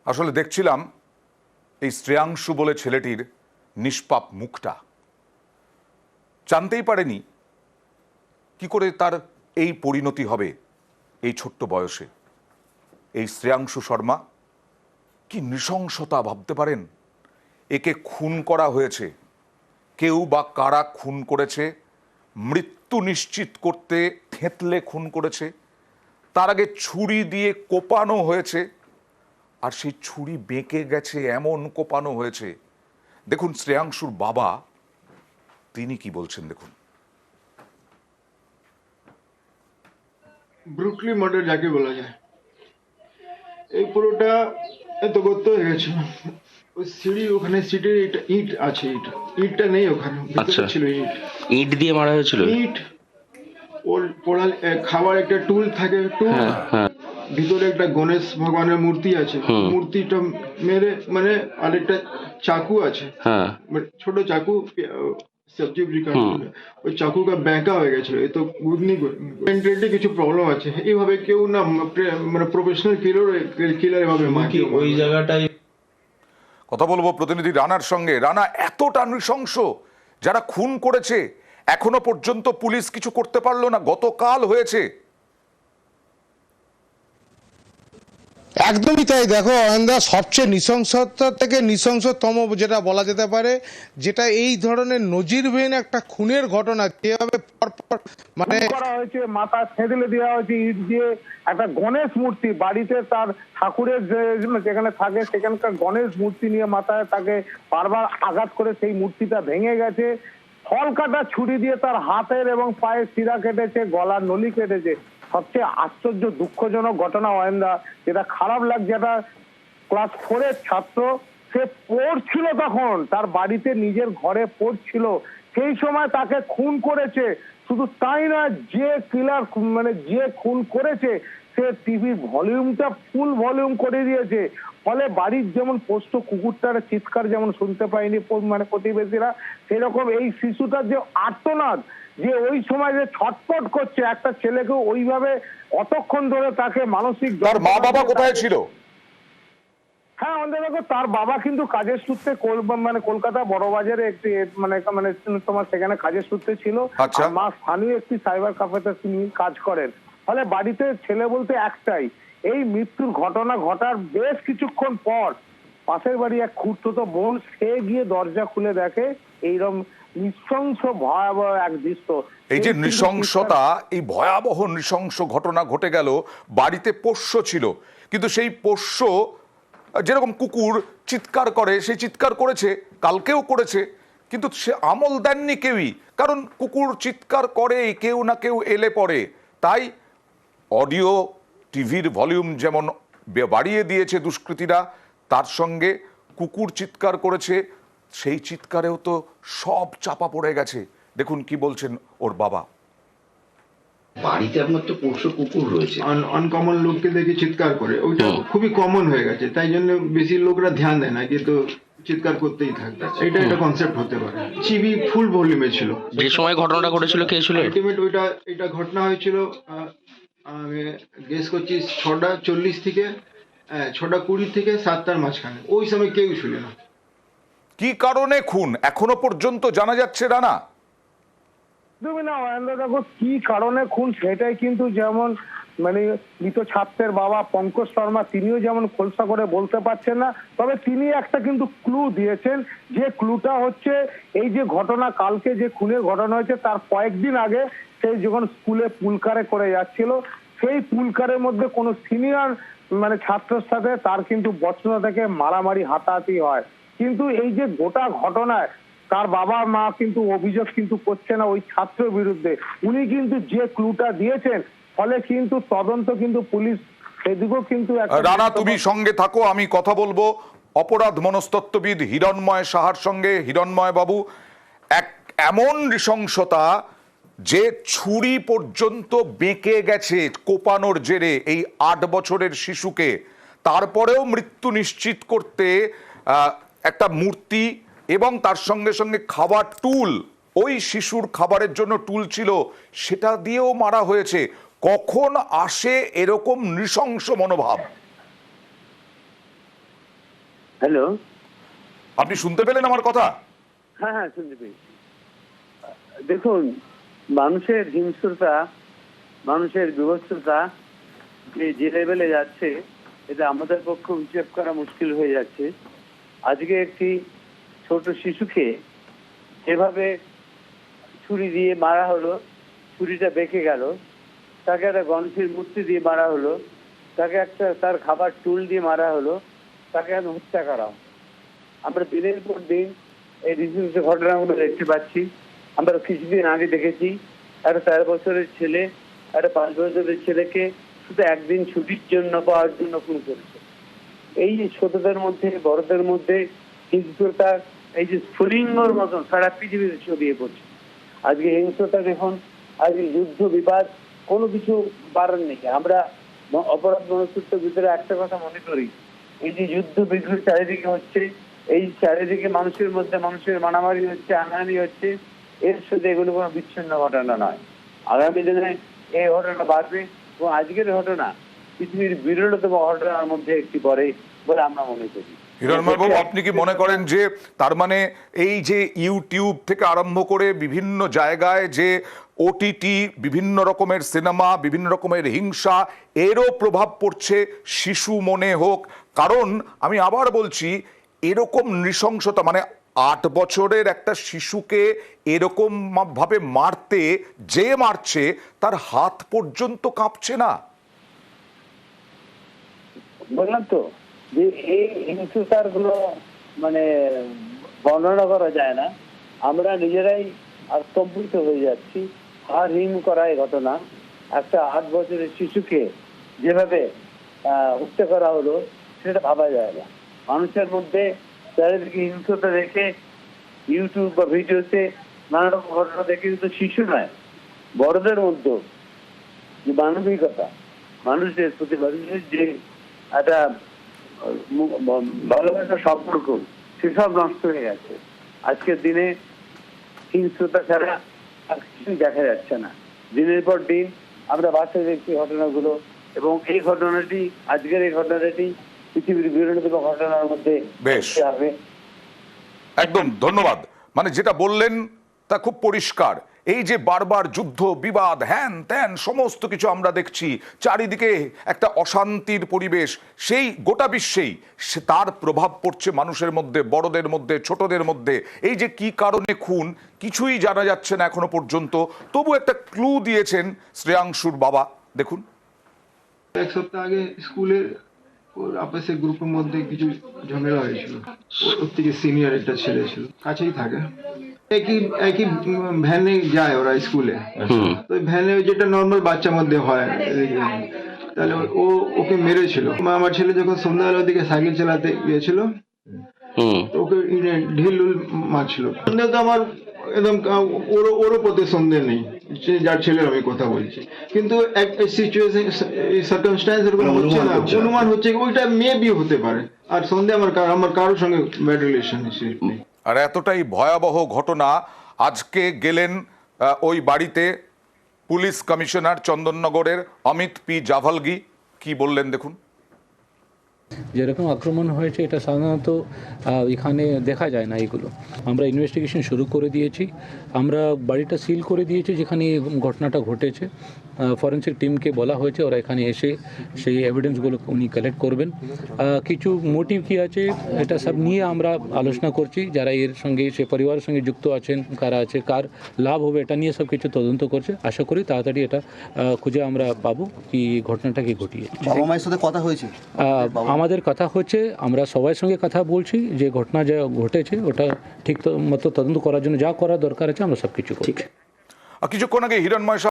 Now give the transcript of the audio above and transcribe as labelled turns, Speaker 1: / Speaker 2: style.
Speaker 1: আসলে দেখছিলাম এই শ্রেয়াংশু বলে ছেলেটির নিষ্পাপ মুখটা, জানতেই পারেনি কি করে তার এই পরিণতি হবে এই ছোট্ট বয়সে। এই শ্রেয়াংশু শর্মা, কি নৃশংসতা ভাবতে পারেন। একে খুন করা হয়েছে, কেউ বা কারা খুন করেছে, মৃত্যু নিশ্চিত করতে থেঁতলে খুন করেছে, তার আগে ছুরি দিয়ে কোপানো হয়েছে, আর সেই ছুরি বেঁকে গেছে, এমন কোপানো হয়েছে। দেখুন শ্রেয়াংশুর বাবা তিনি কি বলছেন, দেখুন।
Speaker 2: ব্রুটলি মার্ডার যাকে বলা যায়, এই পুরোটা এত গর্ত হয়ে গেছে। ওই সিঁড়ি, ওখানে সিটের ইট আছে, ইটটা নেই ওখানে, ভিতরে ছিল ইট।
Speaker 3: ইট দিয়ে মারা হয়েছিল।
Speaker 2: ইট, ওর পোড়া খাবার একটা টুল থাকে, টুল, ভিতরে একটা গণেশ ভগবানের মূর্তি আছে, মূর্তিটা মেরে, মানে আরেকটা চাকু আছে, ছোট চাকু, সবজি ওই চাকুটা ব্যাঁকা হয়ে গেছিল। এ তো বুঝনি, মেন্টালি কিছু প্রবলেম আছে। এইভাবে কেউ না, মানে প্রফেশনাল কিলার এভাবে
Speaker 4: ওই জায়গাটায়
Speaker 1: কথা বলবো প্রতিনিধি রানার সঙ্গে। রানা, এতটা নৃশংস যারা খুন করেছে, এখনো পর্যন্ত পুলিশ কিছু করতে পারলো না, গতকাল হয়েছে।
Speaker 5: একদমই তাই। দেখো অয়নদা, সবচেয়ে নৃশংসতা থেকে নৃশংসতম যেটা বলা যেতে পারে, যেটা এই ধরনের নজিরবিহীন একটা খুনের ঘটনা যেভাবে পরপর মানে
Speaker 6: করা হয়েছে, মাথা ছেঁদলে দেওয়া হয়েছে ইট দিয়ে। একটা গণেশ মূর্তি বাড়িতে, তার ঠাকুরের যেখানে থাকে সেখানকার গণেশ মূর্তি নিয়ে মাথায় তাকে বারবার আঘাত করে সেই মূর্তিটা ভেঙে গেছে। ফল কাটা ছুরি দিয়ে তার হাতের এবং পায়ের শিরা কেটেছে, গলার নলি কেটেছে। সবচেয়ে আশ্চর্য দুঃখজনক ঘটনা অয়নদা, যেটা খারাপ লাগছে, একটা ক্লাস 4-এর ছাত্র, সে পড়ছিল তখন, তার বাড়িতে নিজের ঘরে পড়ছিল, সেই সময় তাকে খুন করেছে। শুধু তাই নয়, যে কিলার মানে যে খুন করেছে সে টিভির ভলিউমটা ফুল ভলিউম করে দিয়েছে। ফলে বাড়ির যেমন পোষ্য কুকুরটার চিৎকার যেমন শুনতে পায়নি মানে প্রতিবেশীরা, সেরকম এই শিশুটার যে আর্তনাদ, যে ওই সময় যে ছটফট করছে, একটা ছেলেকে ওইভাবে অতক্ষণ ধরে তাকে মানসিক,
Speaker 1: তার মা বাবা কোথায় ছিল?
Speaker 6: হ্যাঁ দেখো, তার বাবা কিন্তু কাজের সূত্রে মানে কলকাতা বড়বাজারে একটি মানে মানে তোমার সেখানে কাজের সূত্রে ছিল।
Speaker 1: আচ্ছা।
Speaker 6: মা স্থানীয় একটি সাইবার ক্যাফেতে তিনি কাজ করেন। ফলে বাড়িতে ছেলে বলতে একটাই। এই মৃত্যুর ঘটনা ঘটার বেশ কিছুক্ষণ পর পাশের বাড়ি এক খুঁড়তো বোন, সে গিয়ে দরজা খুলে দেখে এইরকম নৃশংস ভয়াবহ এক দৃশ্য।
Speaker 1: এই যে নৃশংসতা, এই ভয়াবহ নৃশংস ঘটনা ঘটে গেল, বাড়িতে পোষ্য ছিল, কিন্তু সেই পোষ্য যেরকম কুকুর চিৎকার করে, সেই চিৎকার করেছে, কালকেও করেছে, কিন্তু সে আমল দেননি কেউই, কারণ কুকুর চিৎকার করে কেউ না কেউ এলে পড়ে। তাই অডিও টিভির ভলিউম যেমন বাড়িয়ে দিয়েছে দুষ্কৃতীরা, তার সঙ্গে কুকুর চিৎকার করেছে, সেই চিৎকারেও তো সব চাপা পড়ে গেছে। দেখুন কি বলছেন ওর বাবা।
Speaker 4: বাড়িতে আপনার তো পোষ্য কুকুর রয়েছে,
Speaker 2: আনকমন লোককে দেখে চিৎকার করে, ওইটা খুবই কমন হয়ে গেছে, তাই জন্য বেশি লোকরা ধ্যান দেয় না, কিন্তু চিৎকার করতেই থাকবে। এটা একটা কনসেপ্ট হতে পারে। টিভি ফুল ভলিউমে ছিল
Speaker 3: যে সময় ঘটনাটা ঘটেছিল, কে ছিল?
Speaker 2: আলটিমেট এটা ঘটনা হয়েছিল, আমি গেস করছি 6:40 থেকে 6:20 থেকে 7টার মাঝখানে। ওই সময় কেউ ছিল না।
Speaker 1: কি কারণে খুন এখনো পর্যন্ত জানা যাচ্ছে রানা?
Speaker 6: তুমি না দেখো, কি কারণে খুন সেটাই কিন্তু, যেমন মানে মৃত ছাত্রের বাবা পঙ্কজ শর্মা, তিনিও যেমন খোলসা করে বলতে পারছেন না, তবে তিনি একটা কিন্তু ক্লু দিয়েছেন। যে ক্লুটা হচ্ছে, এই যে ঘটনা কালকে যে খুনের ঘটনা হয়েছে, তার কয়েকদিন আগে সেই যখন স্কুলে পুলকারে করে যাচ্ছিল, সেই পুলকারের মধ্যে কোনো সিনিয়র মানে ছাত্রের সাথে তার কিন্তু বচসা থেকে মারামারি হাতাহাতি হয়। কিন্তু এই যে গোটা ঘটনায় তার বাবা মা কিন্তু অভিযোগ কিন্তু করছে না ওই ছাত্রের বিরুদ্ধে, উনি কিন্তু যে ক্লুটা দিয়েছেন, ফলে কিন্তু তদন্ত কিন্তু পুলিশ সেদিকেও কিন্তু।
Speaker 1: রানা, তুমি সঙ্গে থাকো, আমি কথা বলবো অপরাধ মনস্তত্ত্ববিদ হিরণময় সাহার সঙ্গে। হিরণময় বাবু, এক এমন নৃশংসতা যে ছুরি পর্যন্ত বেঁকে গেছে কোপানোর জেরে এই 8 বছরের শিশুকে, তারপরেও মৃত্যু নিশ্চিত করতে একটা মূর্তি এবং তার সঙ্গে সঙ্গে খাবার টুল, ওই শিশুর খাবারের জন্য টুল ছিল, সেটা দিয়েও মারা হয়েছে। কখন আসে এরকম নৃশংস মনোভাব?
Speaker 7: হ্যালো।
Speaker 1: আপনি শুনতে পেলেন আমার কথা?
Speaker 7: হ্যাঁ হ্যাঁ, শুনতে পেয়েছি। দেখুন, মানুষের হিংস্রতা, মানুষের বিভৎসতা যে লেভেলে যাচ্ছে, এটা আমাদের পক্ষে হিসেব করা মুশকিল হয়ে যাচ্ছে। আজকে একটি ছোট শিশুকে এভাবে ছুরি দিয়ে মারা হলো, ছুরিটা বেঁকে গেল, তাকে একটা গণেশের মূর্তি দিয়ে মারা হলো, তাকে একটা তার খাবার টুল দিয়ে মারা হলো, তাকে হত্যা করা হলো। আমরা দিনের পর দিন এই রিসেন্ট ঘটনাগুলো দেখতে পাচ্ছি। আমরা কিছুদিন আগে দেখেছি একটা 13 বছরের ছেলে একটা 5 বছরের ছেলেকে শুধু একদিন ছুটির জন্য পাওয়ার জন্য খুন করেছে। এই যে ছোটদের মধ্যে বড়দের মধ্যে হিংস্রতার এই যে স্ফুলিঙ্গর মতন সারা পৃথিবীতে ছড়িয়ে পড়ছে। আজকে হিংস্রতা দেখুন, আজকে যুদ্ধ বিবাদ কোনো কিছু বাড়ার নেই। আমরা অপরাধ মনস্তত্বের ভিতরে একটা কথা মনে করি, এই যে যুদ্ধ বিগ্রহ চারিদিকে হচ্ছে, এই চারিদিকে মানুষের মধ্যে মানুষের মারামারি হচ্ছে, আনাহানি হচ্ছে, এর সাথে এগুলো কোনো বিচ্ছিন্ন ঘটনা নয়। আগামী দিনে এই ঘটনা বাড়বে এবং আজকের ঘটনা পৃথিবীর বিরলতম ঘটনার মধ্যে একটি পড়ে বলে আমরা মনে করি।
Speaker 1: হিরণময় বাবু, আপনি কি মনে করেন যে তার মানে এই যে ইউটিউব থেকে আরম্ভ করে বিভিন্ন জায়গায় যে ওটিটি, বিভিন্ন রকমের সিনেমা, বিভিন্ন রকমের হিংসা, এরও প্রভাব পড়ছে শিশু মনে হোক? কারণ আমি আবার বলছি, এরকম নৃশংসতা মানে 8 বছরের একটা শিশুকে এরকম ভাবে মারতে যে মারছে তার হাত পর্যন্ত কাঁপছে না।
Speaker 7: বললাম তো যে এই হিংস্রতার গুলো মানে বর্ণনা করা যায় না। আমরা নিজেরাই স্তম্ভিত হয়ে যাচ্ছি। হার হিম করা এই ঘটনা, একটা 8 বছরের শিশুকে যেভাবে হত্যা করা হলো সেটা ভাবা যায় না। মানুষের মধ্যে চারিদিকে হিংস্রতা দেখে ইউটিউব বা ভিডিওতে নানা রকম ঘটনা দেখে কিন্তু শিশু নয়, বড়দের মধ্যে যে মানবিকতা, মানুষের প্রতি মানুষের যে একটা ভালোবাসার সম্পর্ক, সেসব নষ্ট হয়ে গেছে। আজকের দিনে হিংস্রতা ছাড়া আর কিছুই দেখা যাচ্ছে না। দিনের পর দিন আমরা বাসায় দেখছি ঘটনাগুলো, এবং এই ঘটনাটি, আজকের এই ঘটনাটি পৃথিবীর বিরলতম ঘটনার মধ্যে
Speaker 1: বেশ
Speaker 7: হবে।
Speaker 1: একদম ধন্যবাদ। মানে যেটা বললেন তা খুব পরিষ্কার। এই যে বারবার যুদ্ধ বিবাদ হ্যান ত্যান সমস্ত কিছু আমরা দেখছি, চারিদিকে একটা অশান্তির পরিবেশ, সেই গোটা বিশ্বেই তার প্রভাব পড়ছে মানুষের মধ্যে, বড়দের মধ্যে, ছোটদের মধ্যে। এই যে কি কারণে খুন কিছুই জানা যাচ্ছে না এখনো পর্যন্ত, তবু একটা ক্লু দিয়েছেন শ্রেয়াংশুর বাবা। দেখুন।
Speaker 2: 1 সপ্তাহ আগে স্কুলের ওর আপসের গ্রুপের মধ্যে কিছু ঝামেলা হয়েছিল। ওর থেকে সিনিয়র একটা ছেলে ছিল, কাছেই থাকে, একই ভ্যানে যায় ওরা স্কুলে। তো ভ্যানে যেটা নর্মাল বাচ্চার মধ্যে হয়, তাহলে ওকে মেরেছিল। আমার ছেলে যখন সন্ধ্যাবেলার দিকে সাইকেল চালাতে গিয়েছিল, ওকে ঢিল মারছিল। সন্দেহ তো আমার একদম ওরও প্রতি সন্দেহ নেই, যার ছেলের আমি কথা বলছি, কিন্তু সিচুয়েশন সার্কামস্ট্যান্স এরকম হচ্ছে না, অনুমান হচ্ছে ওইটা মেবি হতে পারে। আর সন্দেহ আমার কারোর সঙ্গে ব্যাড রিলেশন নেই।
Speaker 1: আর এতটাই ভয়াবহ ঘটনা, আজকে গেলেন ওই বাড়িতে পুলিশ কমিশনার চন্দননগরের অমিত পি জাভালগি। কি বললেন দেখুন।
Speaker 8: যেরকম আক্রমণ হয়েছে এটা সাধারণত এখানে দেখা যায় না। এগুলো আমরা ইনভেস্টিগেশন শুরু করে দিয়েছি। আমরা বাড়িটা সিল করে দিয়েছি যেখানে এই ঘটনাটা ঘটেছে। ফরেন্সিক টিমকে বলা হয়েছে ওরা এখানে এসে সেই এভিডেন্সগুলো উনি কালেক্ট করবেন। কিছু মোটিভ কী আছে এটা সব নিয়ে আমরা আলোচনা করছি, যারা এর সঙ্গে সে পরিবারের সঙ্গে যুক্ত আছেন, কারা আছে, কার লাভ হবে, এটা নিয়ে সব কিছু তদন্ত করছে। আশা করি তাড়াতাড়ি এটা খুঁজে আমরা পাবো কি ঘটনাটা কি ঘটিয়েছে।
Speaker 9: বাবা মায়ের সাথে কথা হয়েছে?
Speaker 8: আমাদের কথা হচ্ছে, আমরা সবার সঙ্গে কথা বলছি, যে ঘটনা যা ঘটেছে ওটা ঠিক মতো তদন্ত করার জন্য যা করা দরকার আছে আমরা সব কিছু করছি।
Speaker 1: কিছুক্ষণ আগে হিরণময়